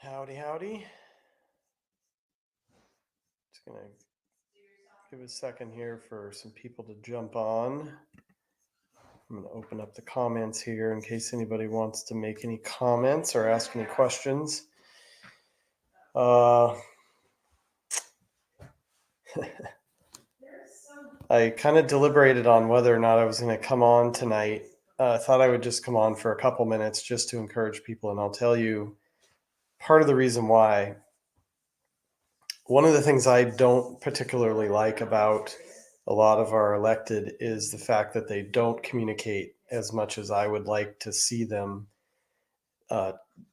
Howdy, howdy. Just gonna give a second here for some people to jump on. I'm gonna open up the comments here in case anybody wants to make any comments or ask any questions. I kind of deliberated on whether or not I was going to come on tonight. I thought I would just come on for a couple minutes just to encourage people, and I'll tell you part of the reason why. One of the things I don't particularly like about a lot of our elected is the fact that they don't communicate as much as I would like to see them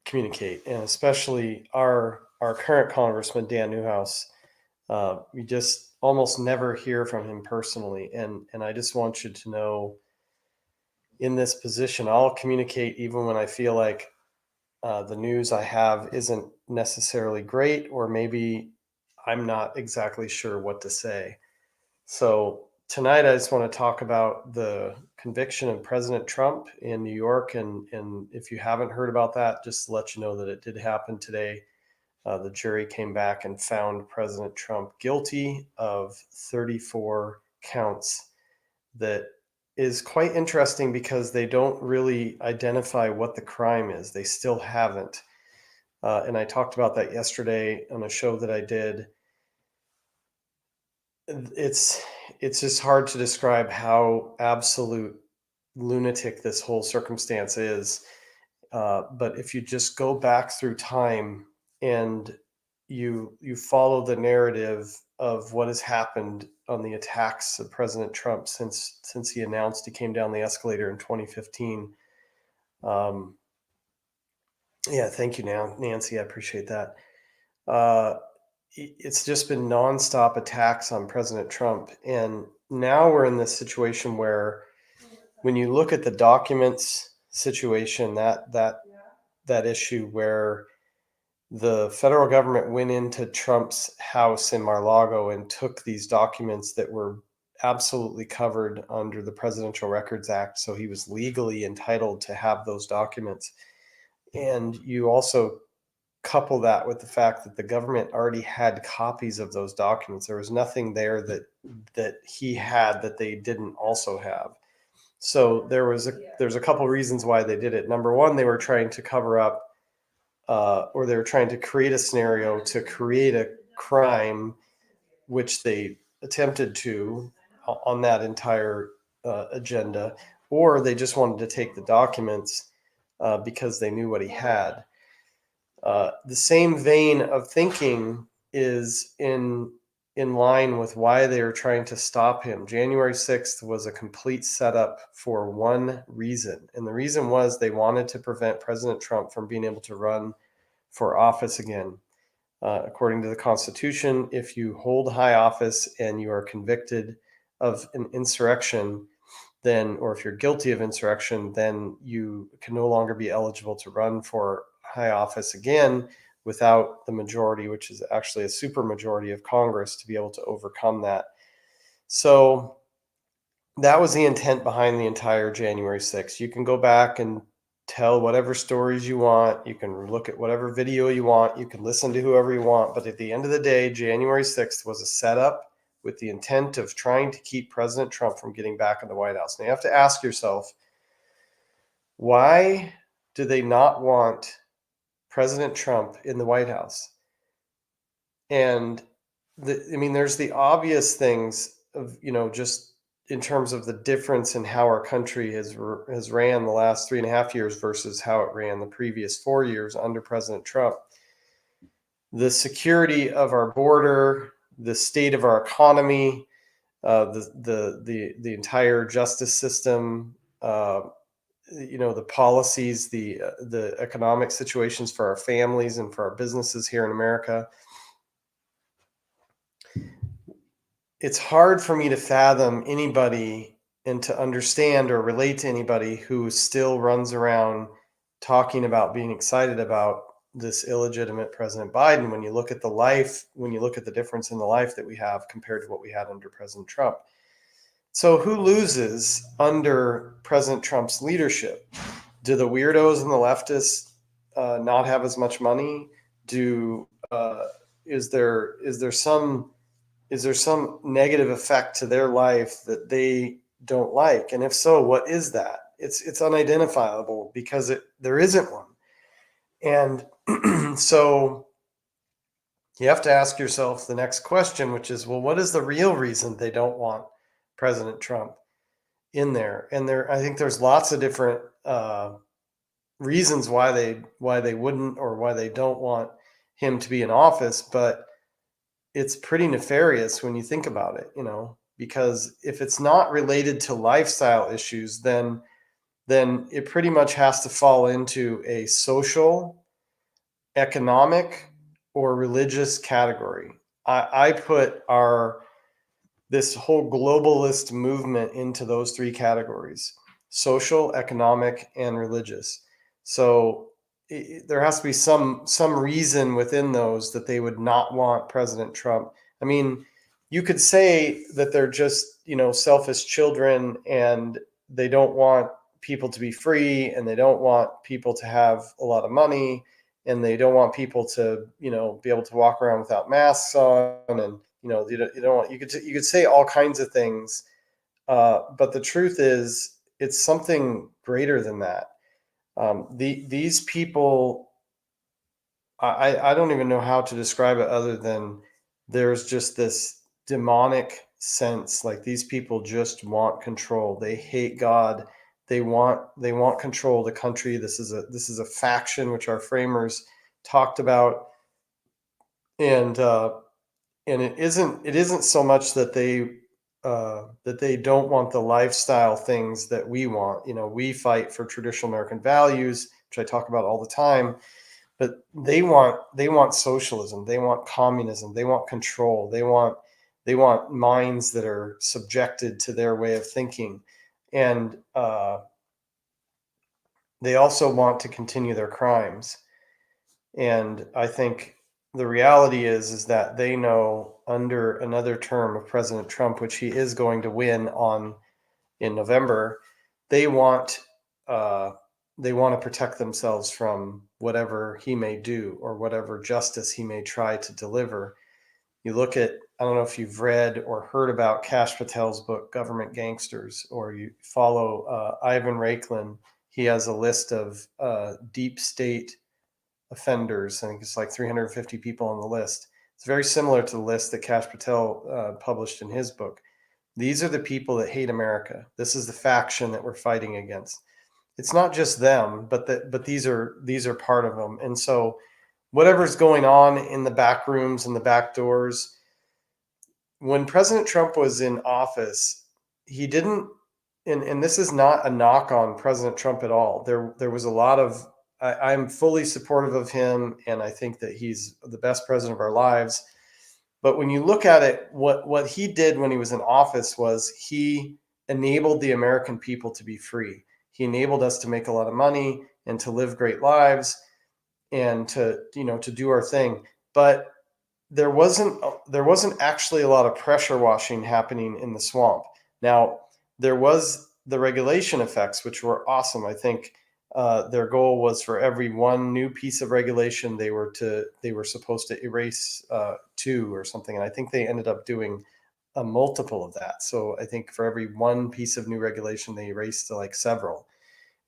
communicate, and especially our current congressman Dan Newhouse. We just almost never hear from him personally, and I just want you to know, in this position, I'll communicate even when I feel like the news I have isn't necessarily great, or maybe I'm not exactly sure what to say. So tonight, I just want to talk about the conviction of President Trump in New York. And if you haven't heard about that, just to let you know that it did happen today. The jury came back and found President Trump guilty of 34 counts. That is quite interesting because they don't really identify what the crime is. They still haven't. And I talked about that yesterday on a show that I did. It's just hard to describe how absolute lunatic this whole circumstance is. But if you just go back through time and you follow the narrative of what has happened on the attacks of President Trump since he announced he came down the escalator in 2015. Yeah, thank you, Nancy. I appreciate that. Uh, it's just been nonstop attacks on President Trump, and now we're in this situation where, when you look at the documents situation, that issue where the federal government went into Trump's house in Mar-a-Lago and took these documents that were absolutely covered under the Presidential Records Act, so he was legally entitled to have those documents. And you also couple that with the fact that the government already had copies of those documents. There was nothing there that he had that they didn't also have. So there's a couple reasons why they did it. Number one, they were trying to cover up, or they were trying to create a scenario to create a crime, which they attempted to on that entire agenda, or they just wanted to take the documents because they knew what he had. The same vein of thinking is in line with why they were trying to stop him. January 6th was a complete setup for one reason. And the reason was they wanted to prevent President Trump from being able to run for office again. According to the Constitution, if you hold high office and you are convicted of an insurrection, then, or if you're guilty of insurrection, then you can no longer be eligible to run for high office again without the majority, which is actually a supermajority of Congress, to be able to overcome that. So that was the intent behind the entire January 6th. You can go back and tell whatever stories you want. You can look at whatever video you want. You can listen to whoever you want. But at the end of the day, January 6th was a setup with the intent of trying to keep President Trump from getting back in the White House. Now you have to ask yourself, why do they not want President Trump in the White House? And there's the obvious things of, just in terms of the difference in how our country has ran the last 3.5 years versus how it ran the previous 4 years under President Trump. The security of our border, the state of our economy, the entire justice system, the policies, the economic situations for our families and for our businesses here in America. It's hard for me to fathom anybody and to understand or relate to anybody who still runs around talking about being excited about this illegitimate President Biden when you look at the difference in the life that we have compared to what we had under President Trump. So who loses under President Trump's leadership? Do the weirdos and the leftists not have as much money? do is there some negative effect to their life that they don't like? And if so, what is that? It's unidentifiable because there isn't one. And so you have to ask yourself the next question, which is, well, what is the real reason they don't want President Trump in there? And I think there's lots of different reasons why they wouldn't, or why they don't want him to be in office. But it's pretty nefarious when you think about it, because if it's not related to lifestyle issues, then it pretty much has to fall into a social, economic, or religious category. I put our this whole globalist movement into those three categories: social, economic, and religious. So there has to be some reason within those that they would not want President Trump. I mean, you could say that they're just, selfish children, and they don't want people to be free, and they don't want people to have a lot of money, and they don't want people to, be able to walk around without masks on, and you don't want, you could say all kinds of things, but the truth is it's something greater than that. These people, I don't even know how to describe it other than there's just this demonic sense. Like, these people just want control. They hate God. They want control of the country. This is a faction which our framers talked about. And it isn't so much that they don't want the lifestyle things that we want. We fight for traditional American values, which I talk about all the time. But they want socialism, they want communism, they want control, they want minds that are subjected to their way of thinking. And they also want to continue their crimes. And I think the reality is that they know, under another term of President Trump, which he is going to win on in November, they want uh, they want to protect themselves from whatever he may do, or whatever justice he may try to deliver. You look at, I don't know if you've read or heard about Kash Patel's book, Government Gangsters, or you follow Ivan Raiklin. He has a list of deep state offenders. I think it's like 350 people on the list. It's very similar to the list that Kash Patel published in his book. These are the people that hate America. This is the faction that we're fighting against. It's not just them, but these are part of them. And so whatever's going on in the back rooms and the back doors, when President Trump was in office, he didn't, and this is not a knock on President Trump at all. There was a lot of, I'm fully supportive of him, and I think that he's the best president of our lives. But when you look at it, what he did when he was in office was he enabled the American people to be free. He enabled us to make a lot of money and to live great lives, and to do our thing. But there wasn't actually a lot of pressure washing happening in the swamp. Now, there was the regulation effects, which were awesome. I think their goal was, for every one new piece of regulation, they were supposed to erase two or something, and I think they ended up doing a multiple of that. So I think for every one piece of new regulation, they erased like several.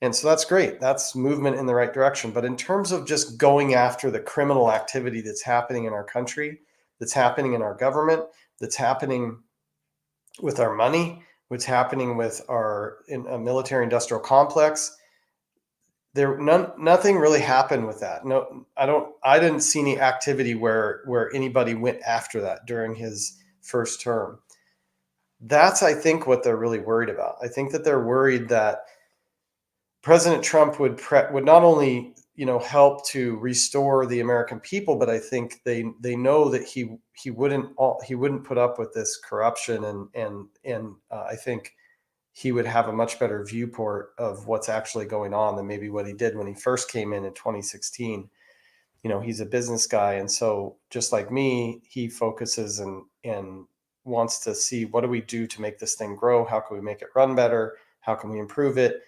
And so that's great. That's movement in the right direction. But in terms of just going after the criminal activity that's happening in our country, that's happening in our government, that's happening with our money, what's happening with our military industrial complex, nothing really happened with that. No, I didn't see any activity where anybody went after that during his first term. That's, I think, what they're really worried about. I think that they're worried that President Trump would not only, help to restore the American people, but I think they know that he wouldn't put up with this corruption, and I think he would have a much better viewport of what's actually going on than maybe what he did when he first came in 2016. He's a business guy, and so, just like me, he focuses and wants to see, what do we do to make this thing grow? How can we make it run better? How can we improve it?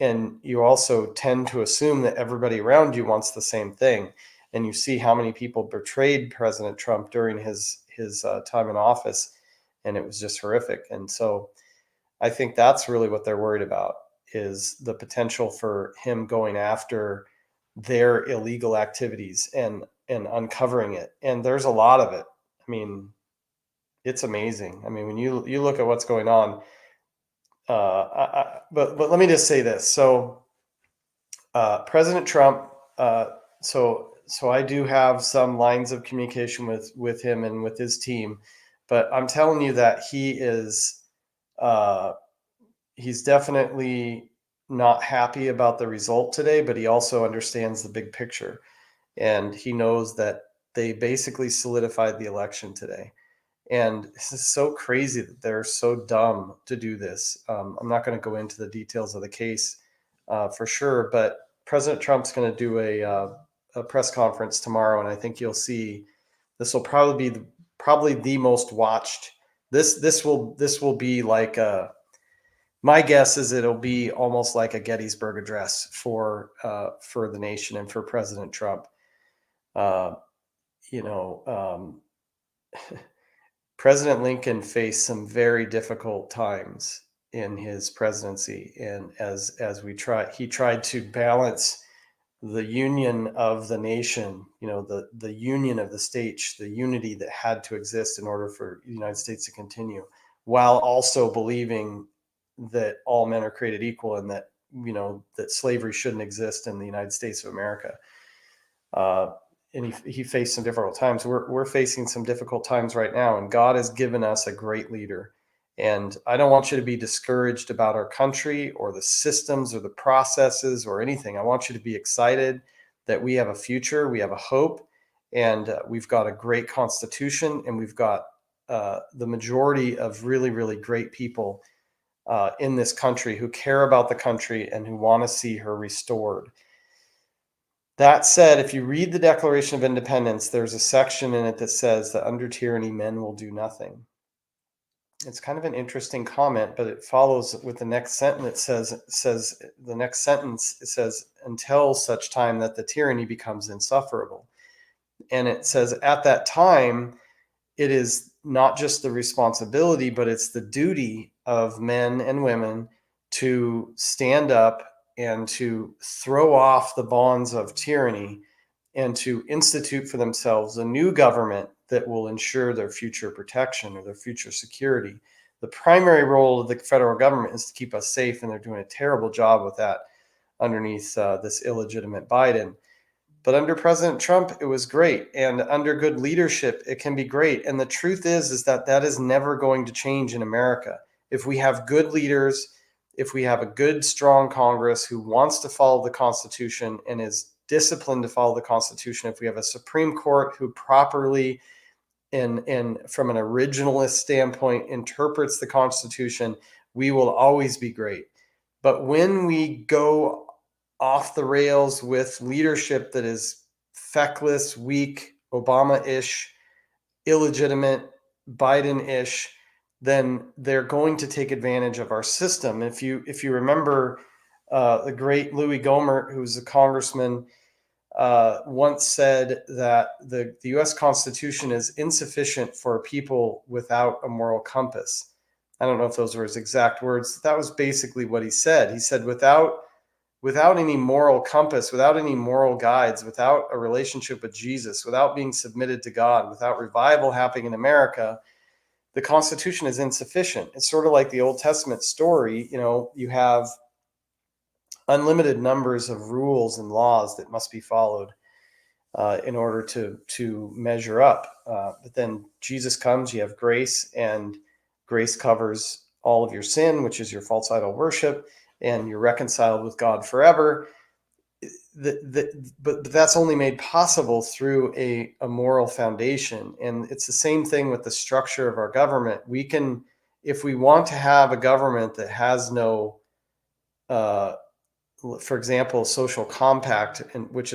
And you also tend to assume that everybody around you wants the same thing. and you see how many people betrayed President Trump during his time in office, and it was just horrific. And so I think that's really what they're worried about, is the potential for him going after their illegal activities and uncovering it. And there's a lot of it. I mean, it's amazing. I mean, when you look at what's going on, but let me just say this. So President Trump. So I do have some lines of communication with him and with his team, but I'm telling you that uh, he's definitely not happy about the result today, but he also understands the big picture, and he knows that they basically solidified the election today. And this is so crazy that they're so dumb to do this. I'm not going to go into the details of the case for sure, but President Trump's going to do a press conference tomorrow, and I think you'll see this will probably be probably the most watched. This will be like my guess is it'll be almost like a Gettysburg Address for the nation and for President Trump. Uh, you know. President Lincoln faced some very difficult times in his presidency, and he tried to balance the union of the nation, the union of the states, the unity that had to exist in order for the United States to continue, while also believing that all men are created equal and that that slavery shouldn't exist in the United States of America. Uh, and he faced some difficult times. We're facing some difficult times right now, and God has given us a great leader. And I don't want you to be discouraged about our country or the systems or the processes or anything. I want you to be excited that we have a future, we have a hope, and we've got a great constitution, and we've got the majority of really, really great people in this country who care about the country and who want to see her restored. That said, if you read the Declaration of Independence, there's a section in it that says that under tyranny, men will do nothing. It's kind of an interesting comment, but it follows with the next sentence. It says, until such time that the tyranny becomes insufferable. And it says, at that time, it is not just the responsibility, but it's the duty of men and women to stand up and to throw off the bonds of tyranny and to institute for themselves a new government that will ensure their future protection or their future security. The primary role of the federal government is to keep us safe, and they're doing a terrible job with that underneath this illegitimate Biden. But under President Trump, it was great. And under good leadership, it can be great. And the truth is that that is never going to change in America. If we have good leaders, if we have a good, strong Congress who wants to follow the Constitution and is disciplined to follow the Constitution, if we have a Supreme Court who properly and from an originalist standpoint interprets the Constitution, we will always be great. But when we go off the rails with leadership that is feckless, weak, Obama-ish, illegitimate, Biden-ish, then they're going to take advantage of our system. If you remember, the great Louis Gohmert, who's a congressman, once said that the U.S. Constitution is insufficient for people without a moral compass. I don't know if those were his exact words. That was basically what he said. He said, without any moral compass, without any moral guides, without a relationship with Jesus, without being submitted to God, without revival happening in America, the Constitution is insufficient. It's sort of like the Old Testament story. You have unlimited numbers of rules and laws that must be followed in order to measure up. But then Jesus comes, you have grace, and grace covers all of your sin, which is your false idol worship, and you're reconciled with God forever. But that's only made possible through a moral foundation. And it's the same thing with the structure of our government. We can, if we want to have a government that has no for example, social compact, and which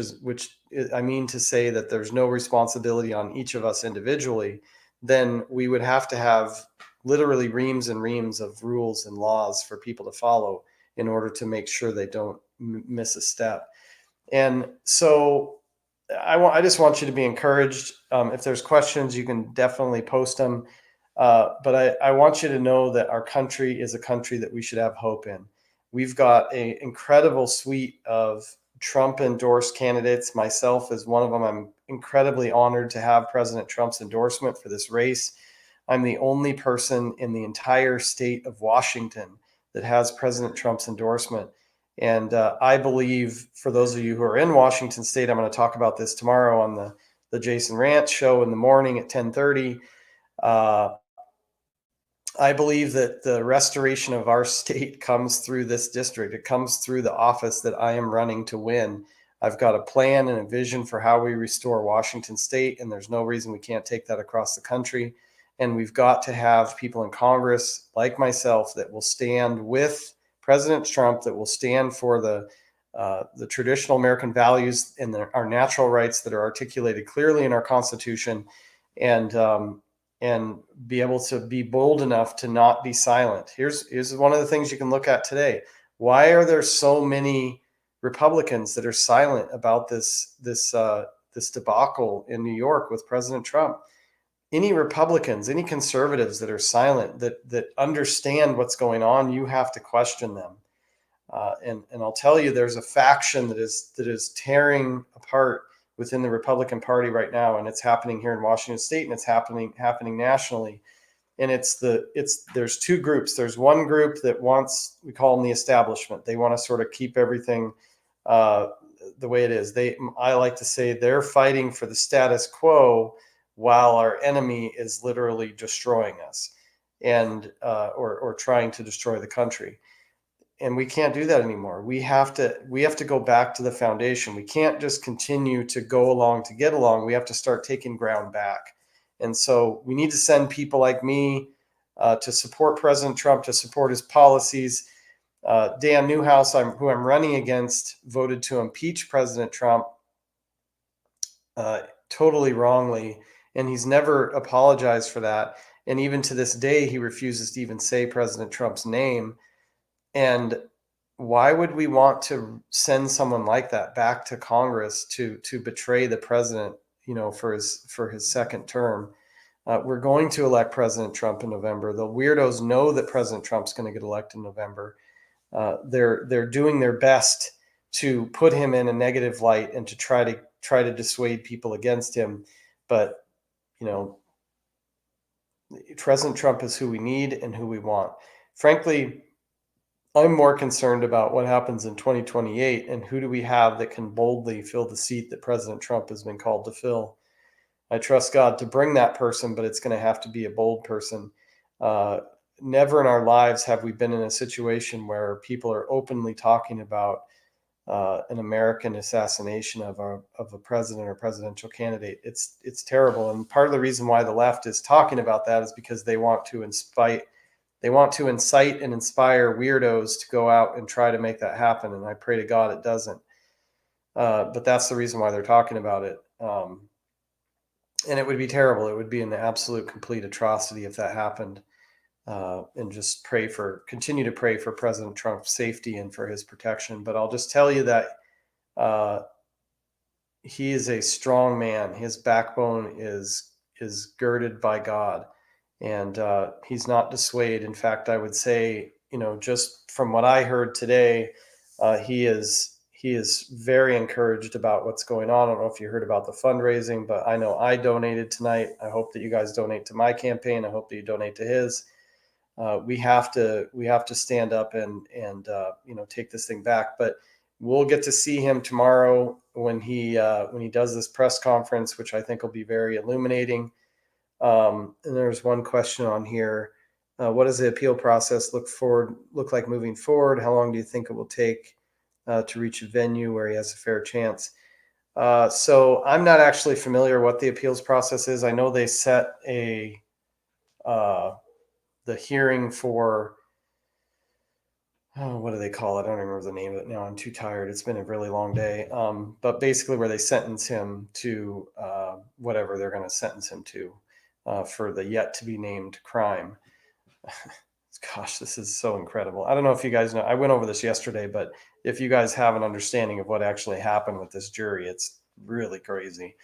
I mean to say that there's no responsibility on each of us individually, then we would have to have literally reams and reams of rules and laws for people to follow in order to make sure they don't miss a step. And so I just want you to be encouraged. If there's questions, you can definitely post them. But I want you to know that our country is a country that we should have hope in. We've got an incredible suite of Trump endorsed candidates. Myself is one of them. I'm incredibly honored to have President Trump's endorsement for this race. I'm the only person in the entire state of Washington that has President Trump's endorsement. And I believe, for those of you who are in Washington State, I'm going to talk about this tomorrow on the Jason Rant show in the morning at 10:30. Uh, I believe that the restoration of our state comes through this district. It comes through the office that I am running to win. I've got a plan and a vision for how we restore Washington State, and there's no reason we can't take that across the country. And we've got to have people in Congress like myself that will stand with President Trump, that will stand for the traditional American values and our natural rights that are articulated clearly in our Constitution, and and be able to be bold enough to not be silent. Here's one of the things you can look at today. Why are there so many Republicans that are silent about this debacle in New York with President Trump? Any Republicans, any conservatives that are silent, that understand what's going on, you have to question them. And I'll tell you, there's a faction that is tearing apart within the Republican Party right now, and it's happening here in Washington State, and it's happening nationally. And there's two groups. There's one group that wants, we call them the establishment. They want to sort of keep everything uh, the way it is. I like to say they're fighting for the status quo while our enemy is literally destroying us, and or trying to destroy the country. And we can't do that anymore. We have to go back to the foundation. We can't just continue to go along to get along. We have to start taking ground back. And so we need to send people like me to support President Trump, to support his policies. Dan Newhouse, who I'm running against, voted to impeach President Trump totally wrongly, and he's never apologized for that. And even to this day, he refuses to even say President Trump's name. And why would we want to send someone like that back to Congress to betray the president, for his second term? We're going to elect President Trump in November. The weirdos know that President Trump's going to get elected in November. They're doing their best to put him in a negative light and to try to dissuade people against him. But you know, President Trump is who we need and who we want. Frankly, I'm more concerned about what happens in 2028 and who do we have that can boldly fill the seat that President Trump has been called to fill. I trust God to bring that person, but it's going to have to be a bold person. Uh, Never in our lives have we been in a situation where people are openly talking about an American assassination of a president or presidential candidate. It's terrible, and part of the reason why the left is talking about that is because they want to incite and inspire weirdos to go out and try to make that happen. And I pray to God it doesn't. But that's the reason why they're talking about it. And it would be terrible. It would be an absolute complete atrocity if that happened. And just continue to pray for President Trump's safety and for his protection. But I'll just tell you that uh, he is a strong man. His backbone is girded by God, and he's not dissuaded. In fact, I would say, just from what I heard today, he is very encouraged about what's going on. I don't know if you heard about the fundraising, but I know I donated tonight. I hope that you guys donate to my campaign. I hope that you donate to his. We have to stand up and take this thing back. But we'll get to see him tomorrow when he does this press conference, which I think will be very illuminating. And there's one question on here. What does the appeal process look like moving forward? How long do you think it will take to reach a venue where he has a fair chance? So I'm not actually familiar what the appeals process is. I know they set the hearing for, what do they call it? I don't remember the name of it now. I'm too tired. It's been a really long day. But basically where they sentence him to whatever they're going to sentence him to for the yet to be named crime. Gosh, this is so incredible. I don't know if you guys know, I went over this yesterday, but if you guys have an understanding of what actually happened with this jury, it's really crazy.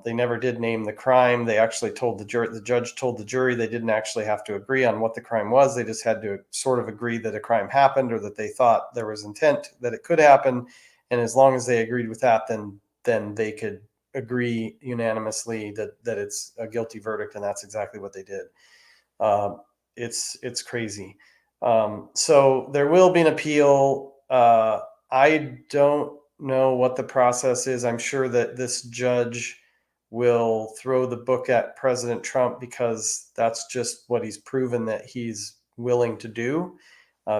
They never did name the crime. They actually told the judge told the jury they didn't actually have to agree on what the crime was. They just had to sort of agree that a crime happened or that they thought there was intent that it could happen. And as long as they agreed with that, then they could agree unanimously that it's a guilty verdict. And that's exactly what they did. Uh, it's crazy. So there will be an appeal. I don't know what the process is. I'm sure that this judge will throw the book at President Trump because that's just what he's proven that he's willing to do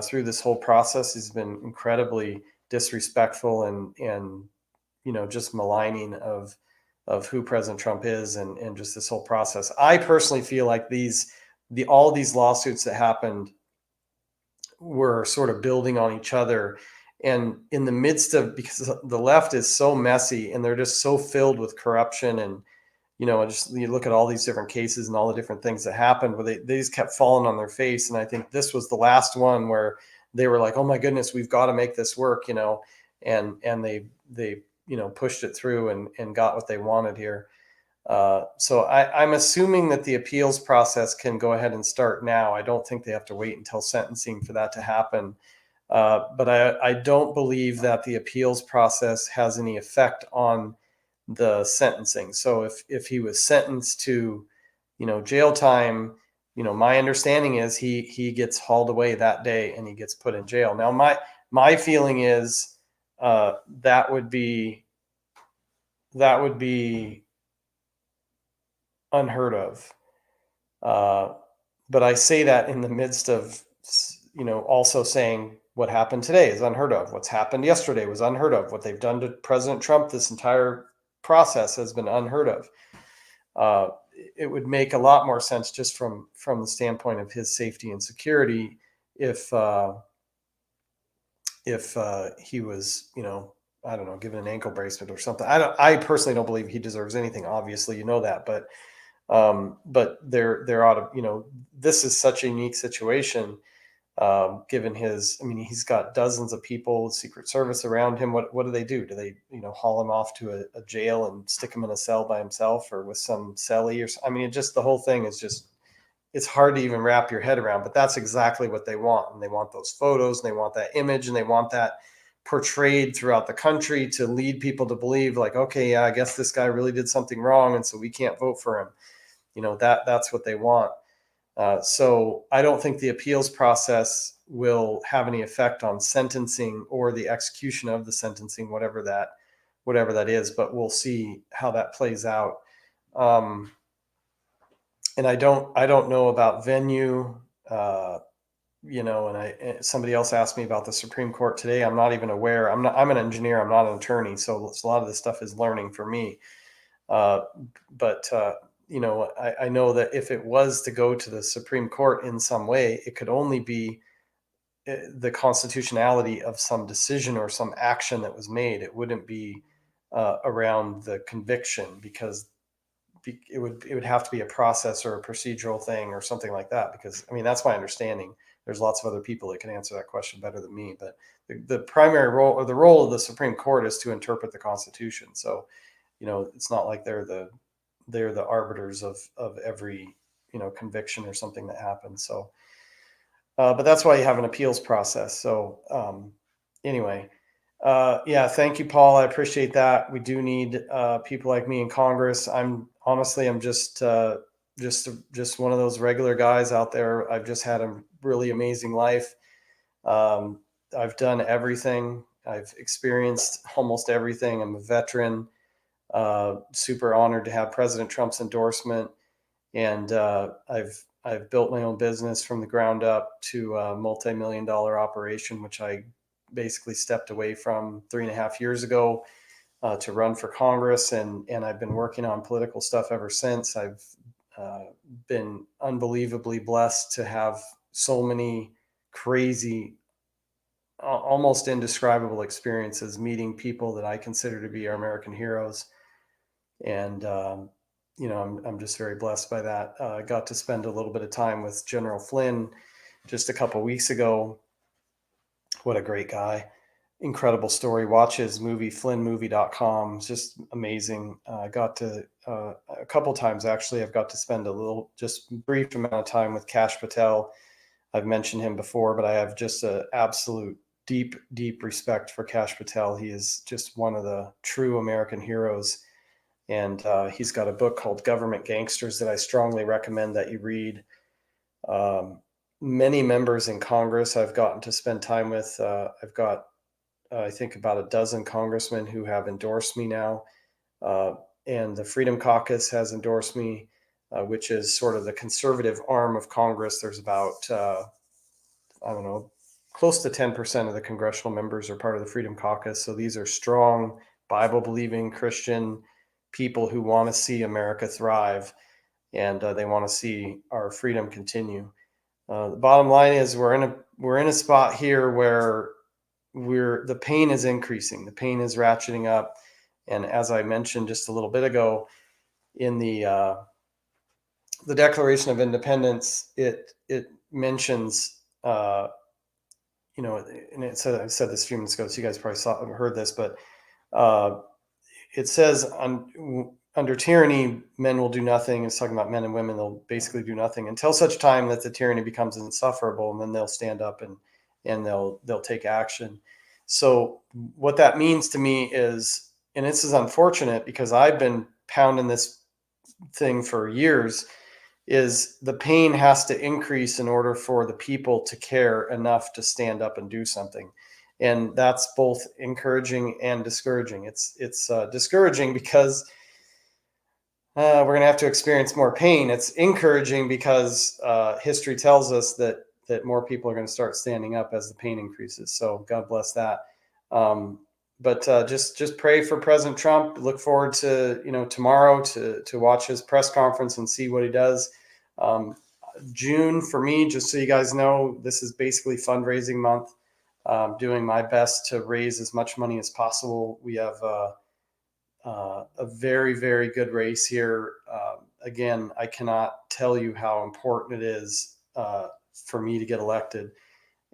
through this whole process. He's been incredibly disrespectful and just maligning of who President Trump is and just this whole process. I personally feel like all these lawsuits that happened were sort of building on each other. And in the midst of, because the left is so messy and they're just so filled with corruption and, just you look at all these different cases and all the different things that happened where they just kept falling on their face. And I think this was the last one where they were like, oh my goodness, we've got to make this work, and they pushed it through and got what they wanted here. So I'm assuming that the appeals process can go ahead and start now. I don't think they have to wait until sentencing for that to happen. But I don't believe that the appeals process has any effect on the sentencing. So if he was sentenced to, jail time, my understanding is he gets hauled away that day and he gets put in jail. Now my feeling is that would be unheard of. But I say that in the midst of, also saying what happened today is unheard of. What's happened yesterday was unheard of. What they've done to President Trump, this entire process has been unheard of. It would make a lot more sense just from the standpoint of his safety and security if he was, I don't know, given an ankle bracelet or something. I personally don't believe he deserves anything. Obviously, that, but there ought to, this is such a unique situation, given he's got dozens of people, Secret Service around him. What do they do? Do they, haul him off to a jail and stick him in a cell by himself or with some cellie the whole thing is just, it's hard to even wrap your head around, but that's exactly what they want. And they want those photos and they want that image and they want that portrayed throughout the country to lead people to believe like, okay, yeah, I guess this guy really did something wrong. And so we can't vote for him. That's what they want. So I don't think the appeals process will have any effect on sentencing or the execution of the sentencing, whatever that is. But we'll see how that plays out. And I don't know about venue. And somebody else asked me about the Supreme Court today. I'm not even aware. I'm an engineer. I'm not an attorney, so a lot of this stuff is learning for me. But I know that if it was to go to the Supreme Court in some way, it could only be the constitutionality of some decision or some action that was made. It wouldn't be around the conviction because it would have to be a process or a procedural thing or something like that. Because that's my understanding. There's lots of other people that can answer that question better than me. But the primary role or the role of the Supreme Court is to interpret the Constitution. So it's not like they're the arbiters of every conviction or something that happens. So but that's why you have an appeals process. So anyway, yeah, thank you, Paul. I appreciate that. We do need people like me in Congress. I'm just one of those regular guys out there. I've just had a really amazing life. I've done everything. I've experienced almost everything. I'm a veteran. Super honored to have President Trump's endorsement, and I've built my own business from the ground up to a multi-million-dollar operation, which I basically stepped away from 3.5 years ago to run for Congress, and I've been working on political stuff ever since. I've been unbelievably blessed to have so many crazy, almost indescribable experiences meeting people that I consider to be our American heroes. And, I'm just very blessed by that. I got to spend a little bit of time with General Flynn just a couple weeks ago. What a great guy. incredible story. Watch his movie, flynnmovie.com. It's just amazing. I got to, a couple times actually, I've got to spend a little, just brief amount of time with Kash Patel. I've mentioned him before, but I have just an absolute deep, deep respect for Kash Patel. He is just one of the true American heroes. And he's got a book called Government Gangsters that I strongly recommend that you read. Many members in Congress I've gotten to spend time with. I've got, I think, about a dozen congressmen who have endorsed me now. Uh, and the Freedom Caucus has endorsed me, which is sort of the conservative arm of Congress. There's about, I don't know, close to 10% of the congressional members are part of the Freedom Caucus. So these are strong, Bible believing Christian people who want to see America thrive, and they want to see our freedom continue. The bottom line is we're in a spot here where the pain is increasing, the pain is ratcheting up, and as I mentioned just a little bit ago, in the Declaration of Independence, it mentions, and it said, I said this a few minutes ago, so you guys probably heard this, but uh, it says under tyranny, men will do nothing. It's talking about men and women. They'll basically do nothing until such time that the tyranny becomes insufferable, and then they'll stand up and they'll take action. So what that means to me is, and this is unfortunate because I've been pounding this thing for years, is the pain has to increase in order for the people to care enough to stand up and do something. And that's both encouraging and discouraging. It's discouraging because we're going to have to experience more pain. It's encouraging because history tells us that more people are going to start standing up as the pain increases. So God bless that. But just pray for President Trump. Look forward to tomorrow to watch his press conference and see what he does. June for me, just so you guys know, this is basically fundraising month. Doing my best to raise as much money as possible. We have a very, very good race here. Again, I cannot tell you how important it is for me to get elected,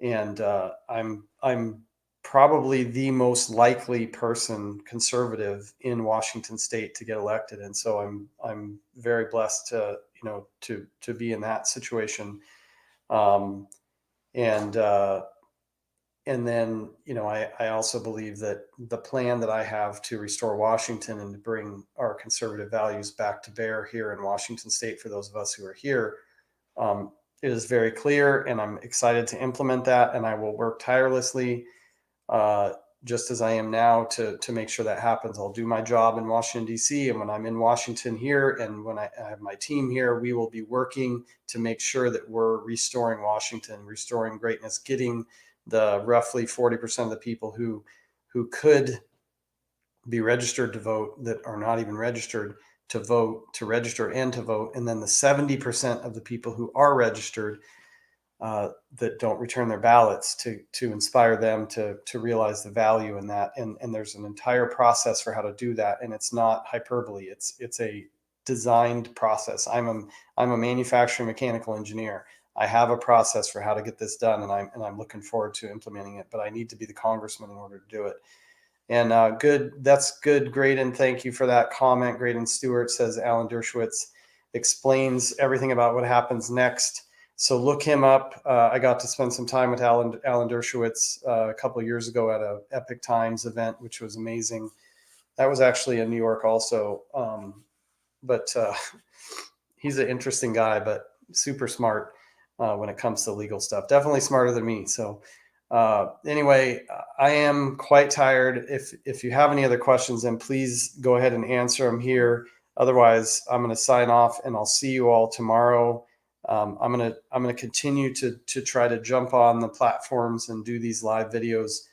and I'm probably the most likely person, conservative, in Washington State to get elected, and so I'm very blessed to to be in that situation, and and then, I also believe that the plan that I have to restore Washington and to bring our conservative values back to bear here in Washington State for those of us who are here, is very clear, and I'm excited to implement that. And I will work tirelessly, just as I am now, to make sure that happens. I'll do my job in Washington, D.C., and when I'm in Washington here, and when I have my team here, we will be working to make sure that we're restoring Washington, restoring greatness, getting the roughly 40% of the people who could be registered to vote that are not even registered to vote, to register and to vote, and then the 70% of the people who are registered that don't return their ballots, to inspire them to realize the value in that. And there's an entire process for how to do that, and it's not hyperbole. It's a designed process. I'm a manufacturing mechanical engineer. I have a process for how to get this done, and I'm looking forward to implementing it. But I need to be the congressman in order to do it. And good, that's good, Graydon. Thank you for that comment. Graydon Stewart says Alan Dershowitz explains everything about what happens next. So look him up. I got to spend some time with Alan Dershowitz a couple of years ago at a Epic Times event, which was amazing. That was actually in New York also. But he's an interesting guy, but super smart when it comes to legal stuff. Definitely smarter than me. So anyway, I am quite tired. If you have any other questions, then please go ahead and answer them here. Otherwise, I'm going to sign off, and I'll see you all tomorrow. I'm gonna continue to try to jump on the platforms and do these live videos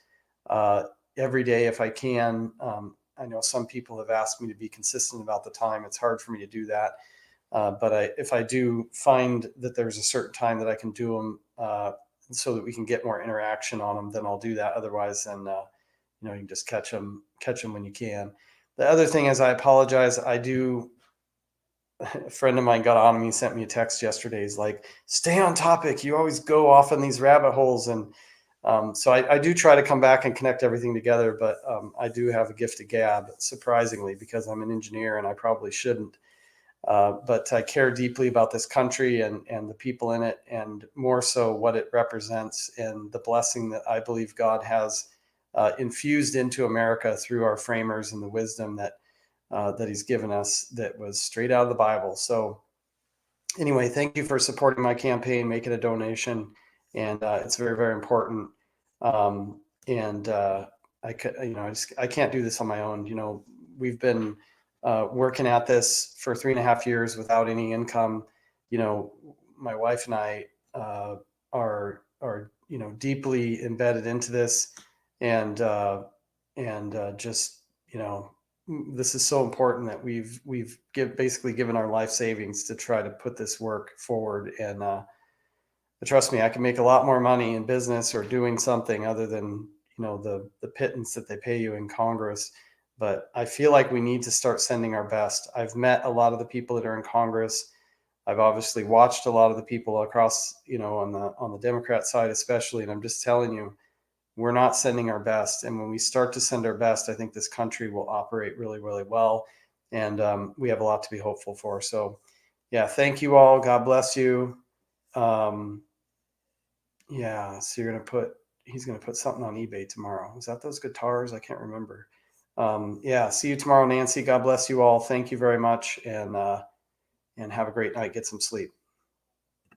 every day if I can. I know some people have asked me to be consistent about the time. It's hard for me to do that, but if I do find that there's a certain time that I can do them, so that we can get more interaction on them, then I'll do that. Otherwise, then you can just catch them when you can. The other thing is, I apologize. A friend of mine got on me, sent me a text yesterday. He's like, "Stay on topic. You always go off on these rabbit holes." And So I do try to come back and connect everything together, but I do have a gift of gab, surprisingly, because I'm an engineer and I probably shouldn't. But I care deeply about this country and the people in it, and more so what it represents and the blessing that I believe God has infused into America through our framers and the wisdom that He's given us that was straight out of the Bible. So anyway, thank you for supporting my campaign, making a donation, and it's very, very important. And I could, I can't do this on my own. We've been working at this for 3.5 years without any income. My wife and I are deeply embedded into this, and just this is so important that we've basically given our life savings to try to put this work forward. And but trust me, I can make a lot more money in business or doing something other than the pittance that they pay you in Congress. But I feel like we need to start sending our best. I've met a lot of the people that are in Congress. I've obviously watched a lot of the people across, on the Democrat side especially, and I'm just telling you, we're not sending our best. And when we start to send our best, I think this country will operate really, really well. And we have a lot to be hopeful for. So, yeah, thank you all. God bless you. Um, yeah, so he's going to put something on eBay tomorrow. Is that those guitars? I can't remember. Yeah, see you tomorrow, Nancy. God bless you all. Thank you very much. And have a great night. Get some sleep.